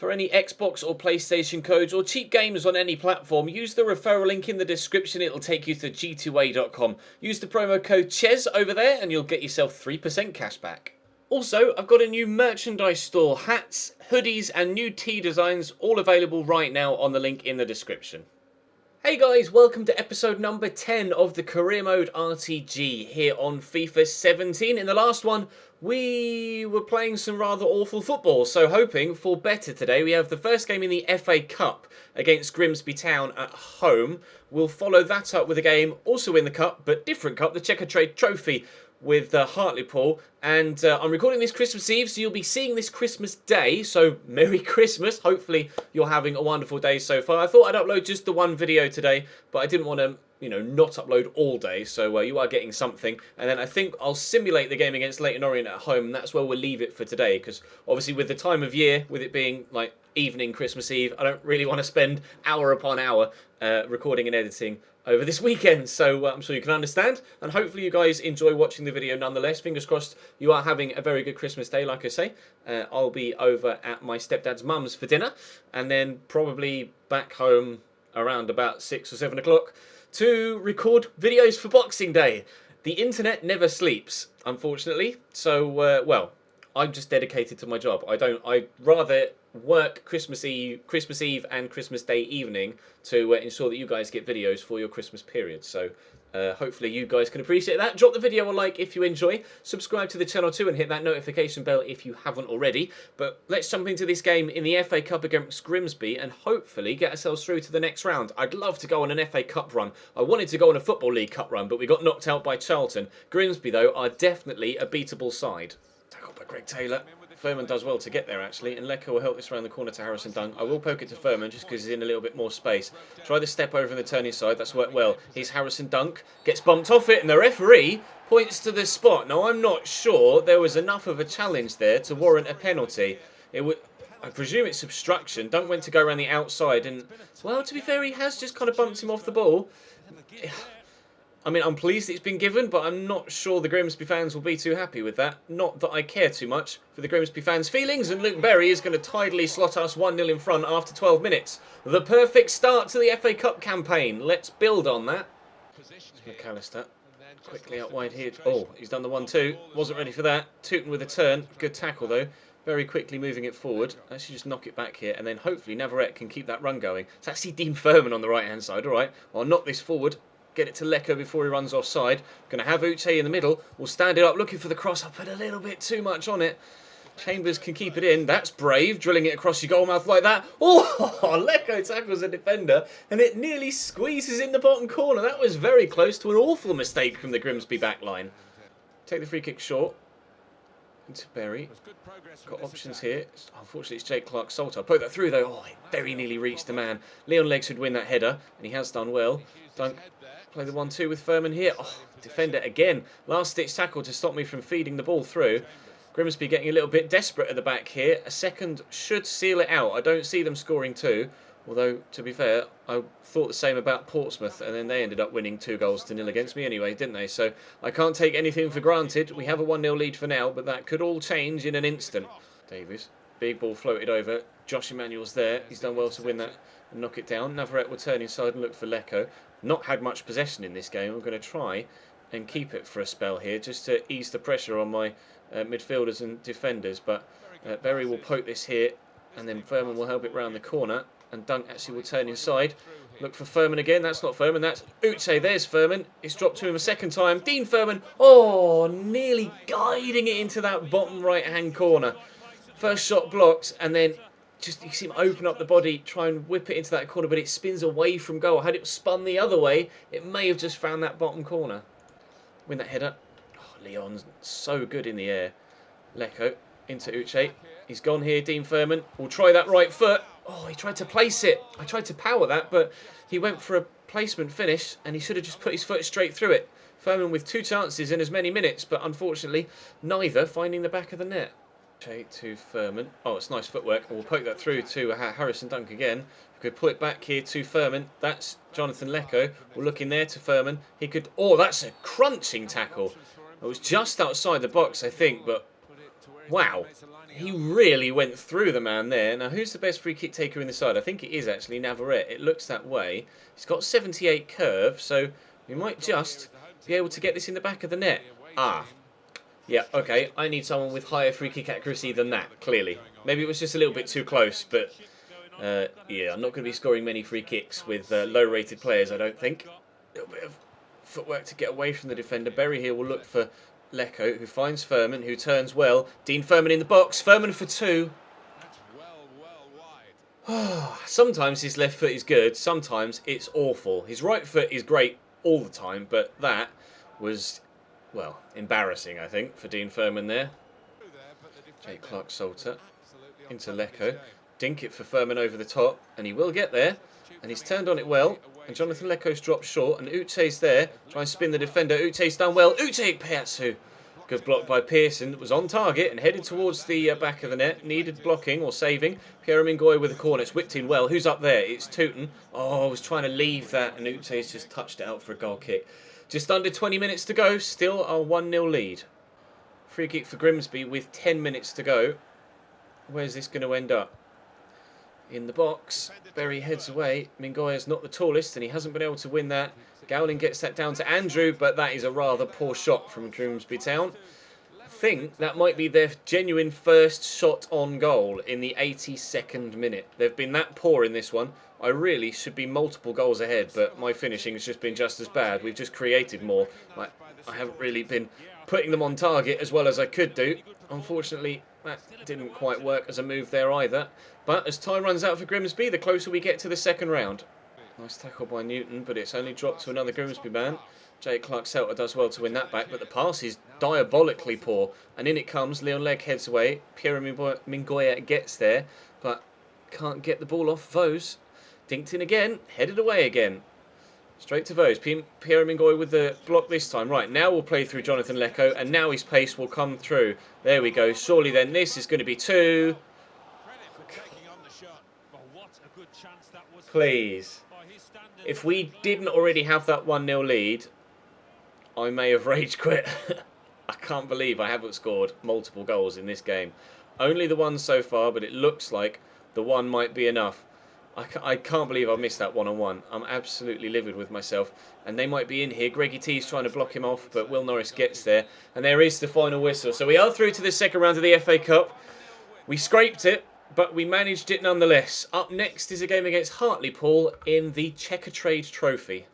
For any Xbox or PlayStation codes or cheap games on any platform, use the referral link in the description. It'll take you to g2a.com. Use the promo code CHES over there and you'll get yourself 3% cash back. Also, I've got a new merchandise store, hats, hoodies and new tee designs, all available right now on the link in the description. Hey guys, welcome to episode number 10 of the Career Mode RTG here on FIFA 17. In the last one, we were playing some rather awful football, so hoping for better today. We have the first game in the FA Cup against Grimsby Town at home. We'll follow that up with a game also in the Cup, but different Cup, the Czech Trophy with Hartlepool. And I'm recording this Christmas Eve, so you'll be seeing this Christmas Day, so Merry Christmas. Hopefully you're having a wonderful day so far. I thought I'd upload just the one video today, but I didn't want to, not upload all day, so you are getting something. And then I think I'll simulate the game against Leyton Orient at home, and that's where we'll leave it for today, because obviously with the time of year, with it being like evening Christmas Eve, I don't really want to spend hour upon hour recording and editing over this weekend, so I'm sure you can understand, and hopefully you guys enjoy watching the video nonetheless. Fingers crossed you are having a very good Christmas day. Like I say, I'll be over at my stepdad's mum's for dinner, and then probably back home around about 6 or 7 o'clock to record videos for Boxing Day. The internet never sleeps, unfortunately, so well, I'm just dedicated to my job. I'd rather work Christmas Eve and Christmas Day evening to ensure that you guys get videos for your Christmas period. So hopefully you guys can appreciate that. Drop the video a like if you enjoy. Subscribe to the channel too and hit that notification bell if you haven't already. But let's jump into this game in the FA Cup against Grimsby and hopefully get ourselves through to the next round. I'd love to go on an FA Cup run. I wanted to go on a Football League Cup run, but we got knocked out by Charlton. Grimsby, though, are definitely a beatable side. Tackled by Greg Taylor. Furman does well to get there, actually, and Lecco will help this around the corner to Harrison Dunk. I will poke it to Furman just because he's in a little bit more space. Try the step over in the turning side. That's worked well. Here's Harrison Dunk. Gets bumped off it, and the referee points to the spot. Now, I'm not sure there was enough of a challenge there to warrant a penalty. I presume it's obstruction. Dunk went to go around the outside, and, well, to be fair, he has just kind of bumped him off the ball. I mean, I'm pleased it's been given, but I'm not sure the Grimsby fans will be too happy with that. Not that I care too much for the Grimsby fans' feelings, and Luke Berry is going to tidily slot us 1-0 in front after 12 minutes. The perfect start to the FA Cup campaign. Let's build on that. McAllister quickly out wide here. Oh, he's done the 1-2. Wasn't ready for that. Tooten with a turn. Good tackle, though. Very quickly moving it forward. Actually just knock it back here, and then hopefully Navarrete can keep that run going. It's actually Dean Furman on the right-hand side. All right, I'll knock this forward. Get it to Lecco before he runs offside. Going to have Uche in the middle. We'll stand it up, looking for the cross. I put a little bit too much on it. Chambers can keep it in. That's brave, drilling it across your goal mouth like that. Oh, Lecco tackles a defender, and it nearly squeezes in the bottom corner. That was very close to an awful mistake from the Grimsby backline. Take the free kick short. Into Berry. Got options here. Unfortunately, it's Jake Clark-Salter. Poke that through, though. Oh, it very nearly reached the man. Leon Legs would win that header, and he has done well. Dunk. Play the 1-2 with Furman here. Oh, defender again. Last-ditch tackle to stop me from feeding the ball through. Grimsby getting a little bit desperate at the back here. A second should seal it out. I don't see them scoring 2. Although, to be fair, I thought the same about Portsmouth, and then they ended up winning 2-0 against me anyway, didn't they? So I can't take anything for granted. We have a 1-0 lead for now, but that could all change in an instant. Davies, big ball floated over. Josh Emmanuel's there. He's done well to win that and knock it down. Navarrete will turn inside and look for Lecco. Not had much possession in this game. I'm going to try and keep it for a spell here just to ease the pressure on my midfielders and defenders. But Berry will poke this here, and then Furman will help it round the corner. And Dunk actually will turn inside. Look for Furman again. That's not Furman. That's Uche. There's Furman. It's dropped to him a second time. Dean Furman. Oh, nearly guiding it into that bottom right-hand corner. First shot blocks, and then just you see him open up the body, try and whip it into that corner, but it spins away from goal. Had it spun the other way, it may have just found that bottom corner. Win that header. Oh, Leon's so good in the air. Lecco into Uche. He's gone here. Dean Furman will try that right foot. Oh, he tried to place it. I tried to power that, but he went for a placement finish, and he should have just put his foot straight through it. Furman with 2 chances in as many minutes, but unfortunately, neither finding the back of the net. Okay, to Furman. Oh, it's nice footwork. We'll poke that through to Harrison Dunk again. We could pull it back here to Furman. That's Jonathan Lecco. We'll look in there to Furman. He could... Oh, that's a crunching tackle. It was just outside the box, I think, but... Wow. He really went through the man there. Now, who's the best free kick taker in the side? I think it is actually Navarrete. It looks that way. He's got 78 curve, so we might just be able to get this in the back of the net. Ah. Yeah, okay. I need someone with higher free kick accuracy than that, clearly. Maybe it was just a little bit too close, but yeah, I'm not going to be scoring many free kicks with low-rated players, I don't think. A little bit of footwork to get away from the defender. Berry here will look for Lecco, who finds Furman, who turns well. Dean Furman in the box. Furman for 2. Sometimes his left foot is good. Sometimes it's awful. His right foot is great all the time, but that was, well, embarrassing, I think, for Dean Furman there. Jake Clark-Salter into Lecco. Dink it for Furman over the top, and he will get there. And he's turned on it well. And Jonathan Lecco's dropped short, and Uche's there. Try and spin the defender. Uche's done well. Uche Peatsu. Good block by Pearson. Was on target and headed towards the back of the net. Needed blocking or saving. Pierre Mingoy with a corner. It's whipped in well. Who's up there? It's Tooten. Oh, I was trying to leave that, and Uche's just touched it out for a goal kick. Just under 20 minutes to go. Still our 1-0 lead. Free kick for Grimsby with 10 minutes to go. Where's this going to end up? In the box, Berry heads away. Mingoya's not the tallest, and he hasn't been able to win that. Gowling gets that down to Andrew, but that is a rather poor shot from Grimsby Town. I think that might be their genuine first shot on goal in the 82nd minute. They've been that poor in this one. I really should be multiple goals ahead, but my finishing has just been just as bad. We've just created more. I haven't really been putting them on target as well as I could do. Unfortunately, that didn't quite work as a move there either. But as time runs out for Grimsby, the closer we get to the second round. Nice tackle by Newton, but it's only dropped to another Grimsby man. Jake Clark-Salter does well to win that back, but the pass is diabolically poor. And in it comes, Leon Legg heads away. Pierre Mingoya gets there, but can't get the ball off Vose. Dinked in again, headed away again. Straight to Vose. Pierre Mingoy with the block this time. Right, now we'll play through Jonathan Lecco, and now his pace will come through. There we go. Surely then this is going to be 2. Please. If we didn't already have that 1-0 lead, I may have rage quit. I can't believe I haven't scored multiple goals in this game. Only the one so far, but it looks like the one might be enough. I can't believe I missed that one-on-one. I'm absolutely livid with myself. And they might be in here. Greggy T's trying to block him off, but Will Norris gets there. And there is the final whistle. So we are through to the second round of the FA Cup. We scraped it, but we managed it nonetheless. Up next is a game against Hartlepool in the Czech Trade Trophy.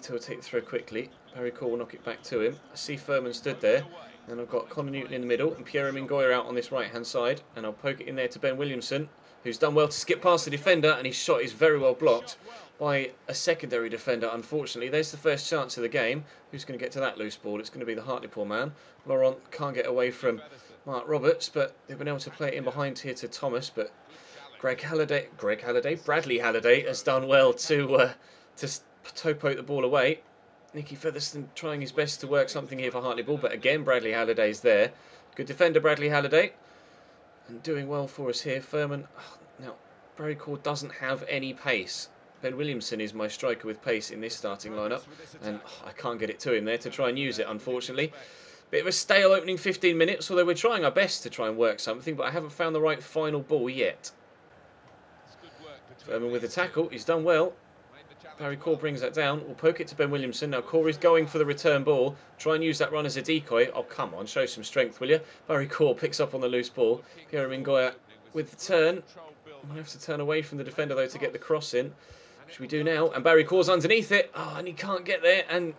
He'll take the throw quickly. Barry Cole will knock it back to him. I see Furman stood there. And I've got Connor Newton in the middle and Pierre Mingoya out on this right-hand side. And I'll poke it in there to Ben Williamson, who's done well to skip past the defender, and his shot is very well blocked by a secondary defender, unfortunately. There's the first chance of the game. Who's going to get to that loose ball? It's going to be the Hartlepool man. Laurent can't get away from Mark Roberts, but they've been able to play it in behind here to Thomas, but Bradley Halliday has done well to toe-poke the ball away. Nicky Featherstone trying his best to work something here for Hartlepool, but again Bradley Halliday's there. Good defender Bradley Halliday. And doing well for us here. Furman. Now, Barry Cord doesn't have any pace. Ben Williamson is my striker with pace in this starting lineup. And I can't get it to him there to try and use it, unfortunately. Bit of a stale opening 15 minutes, although we're trying our best to try and work something, but I haven't found the right final ball yet. Furman with the tackle. He's done well. Barry Core brings that down. We'll poke it to Ben Williamson. Now Core is going for the return ball. Try and use that run as a decoy. Oh, come on. Show some strength, will you? Barry Core picks up on the loose ball. Pierre Mingoya with the turn. Might have to turn away from the defender, though, to get the cross in. Which we do now. And Barry Core's underneath it. Oh, and he can't get there. And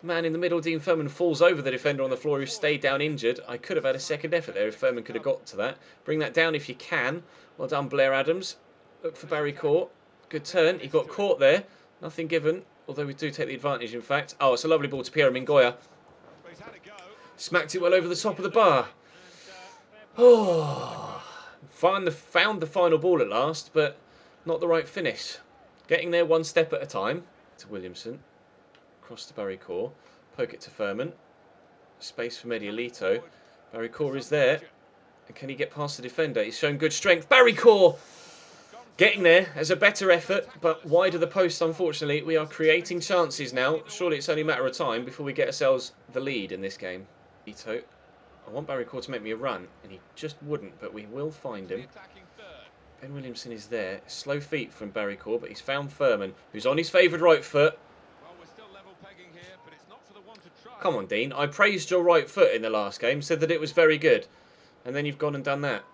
the man in the middle, Dean Furman, falls over the defender on the floor who stayed down injured. I could have had a second effort there if Furman could have got to that. Bring that down if you can. Well done, Blair Adams. Look for Barry Core. Good turn. He got caught there. Nothing given, although we do take the advantage, in fact. Oh, it's a lovely ball to Pierre Mingoya. Smacked it well over the top of the bar. Oh, found the final ball at last, but not the right finish. Getting there one step at a time. To Williamson. Across to Barry Core. Poke it to Furman. Space for Mediolito. Barry Core is there. And can he get past the defender? He's shown good strength. Barry Core! Getting there as a better effort, but wide of the post, unfortunately. We are creating chances now. Surely it's only a matter of time before we get ourselves the lead in this game. Ito I want Barry Core to make me a run, and he just wouldn't, but we will find him. Ben Williamson is there. Slow feet from Barry Core, but he's found Furman, who's on his favoured right foot. Come on, Dean. I praised your right foot in the last game, said that it was very good. And then you've gone and done that.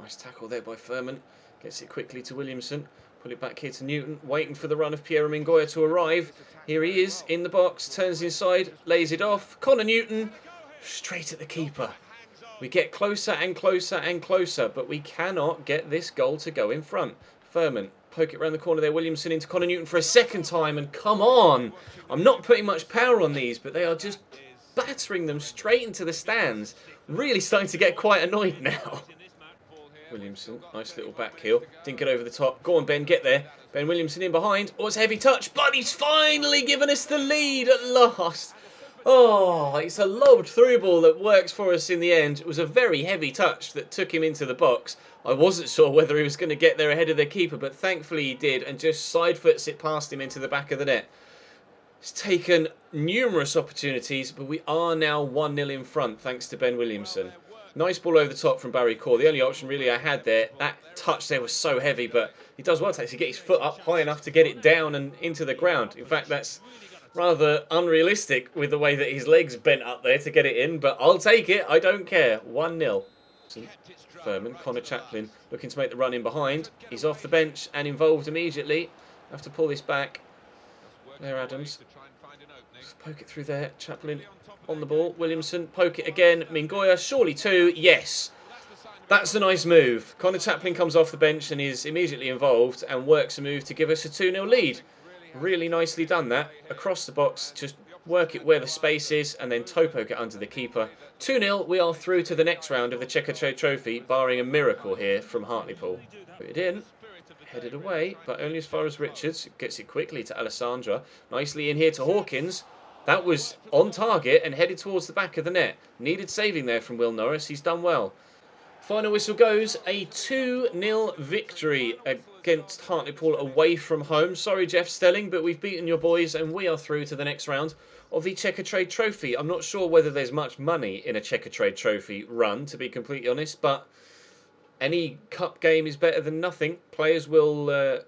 Nice tackle there by Furman. Gets it quickly to Williamson. Put it back here to Newton. Waiting for the run of Pierre Mingoya to arrive. Here he is in the box. Turns inside. Lays it off. Connor Newton. Straight at the keeper. We get closer and closer and closer. But we cannot get this goal to go in front. Furman. Poke it around the corner there. Williamson into Connor Newton for a second time. And come on. I'm not putting much power on these. But they are just battering them straight into the stands. Really starting to get quite annoyed now. Williamson, nice little back heel. Didn't get over the top. Go on, Ben, get there. Ben Williamson in behind. Oh, it's a heavy touch, but he's finally given us the lead at last. Oh, it's a lobbed through ball that works for us in the end. It was a very heavy touch that took him into the box. I wasn't sure whether he was going to get there ahead of the keeper, but thankfully he did, and just side foots it past him into the back of the net. It's taken numerous opportunities, but we are now 1-0 in front, thanks to Ben Williamson. Nice ball over the top from Barry Core. The only option really I had there, that touch there was so heavy, but he does well to actually get his foot up high enough to get it down and into the ground. In fact, that's rather unrealistic with the way that his legs bent up there to get it in, but I'll take it. I don't care. 1-0. Furman, Connor Chaplin looking to make the run in behind. He's off the bench and involved immediately. Have to pull this back. There, Adams. Just poke it through there. Chaplin on the ball. Williamson, poke it again. Mingoya, surely two. Yes. That's a nice move. Connor Chaplin comes off the bench and is immediately involved and works a move to give us a 2-0 lead. Really nicely done that. Across the box, just work it where the space is and then toe poke it under the keeper. 2-0, we are through to the next round of the Czech Trade Trophy, barring a miracle here from Hartlepool. Put it in. Headed away, but only as far as Richards. Gets it quickly to Alessandra. Nicely in here to Hawkins. That was on target and headed towards the back of the net. Needed saving there from Will Norris. He's done well. Final whistle goes. A 2-0 victory against Hartlepool away from home. Sorry, Jeff Stelling, but we've beaten your boys and we are through to the next round of the Czech Trade Trophy. I'm not sure whether there's much money in a Czech Trade Trophy run, to be completely honest, but any cup game is better than nothing. Players will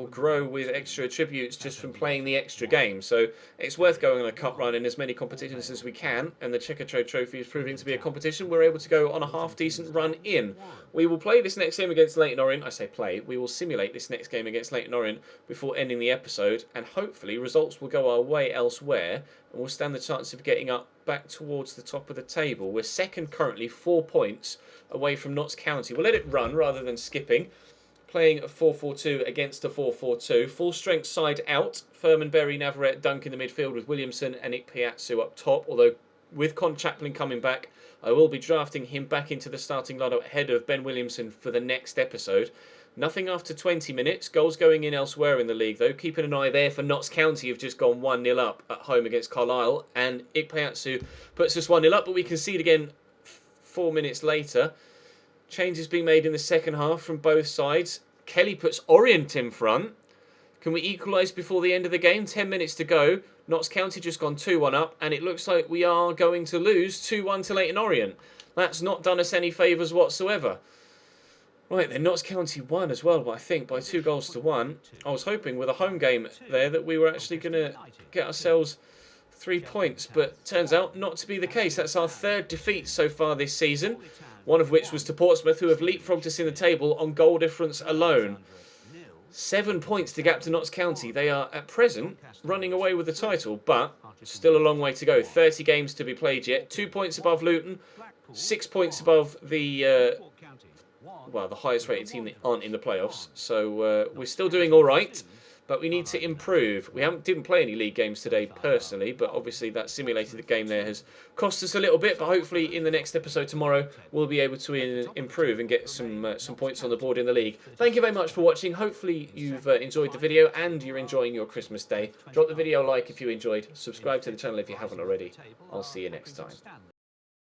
grow with extra attributes just from playing the extra game. So it's worth going on a cup run in as many competitions as we can. And the Czech Trade Trophy is proving to be a competition we're able to go on a half-decent run in. We will play this next game against Leyton Orient. I say play. We will simulate this next game against Leyton Orient before ending the episode. And hopefully results will go our way elsewhere. And we'll stand the chance of getting up back towards the top of the table. We're second currently, 4 points away from Notts County. We'll let it run rather than skipping. Playing a 4-4-2 against a 4-4-2. Full strength side out. Furman, Berry, Navarrete, Dunk in the midfield with Williamson and Ikpeatsu up top. Although with Con Chaplin coming back, I will be drafting him back into the starting lineup ahead of Ben Williamson for the next episode. Nothing after 20 minutes. Goals going in elsewhere in the league though. Keeping an eye there for Notts County, who've just gone 1-0 up at home against Carlisle. And Ikpeatsu puts us 1-0 up, but we concede again 4 minutes later. Changes being made in the second half from both sides. Kelly puts Orient in front. Can we equalise before the end of the game? 10 minutes to go. Notts County just gone 2-1 up. And it looks like we are going to lose 2-1 to Leyton Orient. That's not done us any favours whatsoever. Right then, Notts County won as well, I think, by 2-1. I was hoping with a home game there that we were actually going to get ourselves 3 points. But turns out not to be the case. That's our third defeat so far this season. One of which was to Portsmouth, who have leapfrogged us in the table on goal difference alone. 7 points to gap to Notts County. They are, at present, running away with the title, but still a long way to go. 30 games to be played yet. 2 points above Luton. 6 points above the highest rated team that aren't in the playoffs. So we're still doing all right. But we need to improve. We didn't play any league games today personally, but obviously that simulated game there has cost us a little bit. But hopefully in the next episode tomorrow, we'll be able to improve and get some points on the board in the league. Thank you very much for watching. Hopefully you've enjoyed the video and you're enjoying your Christmas day. Drop the video a like if you enjoyed. Subscribe to the channel if you haven't already. I'll see you next time.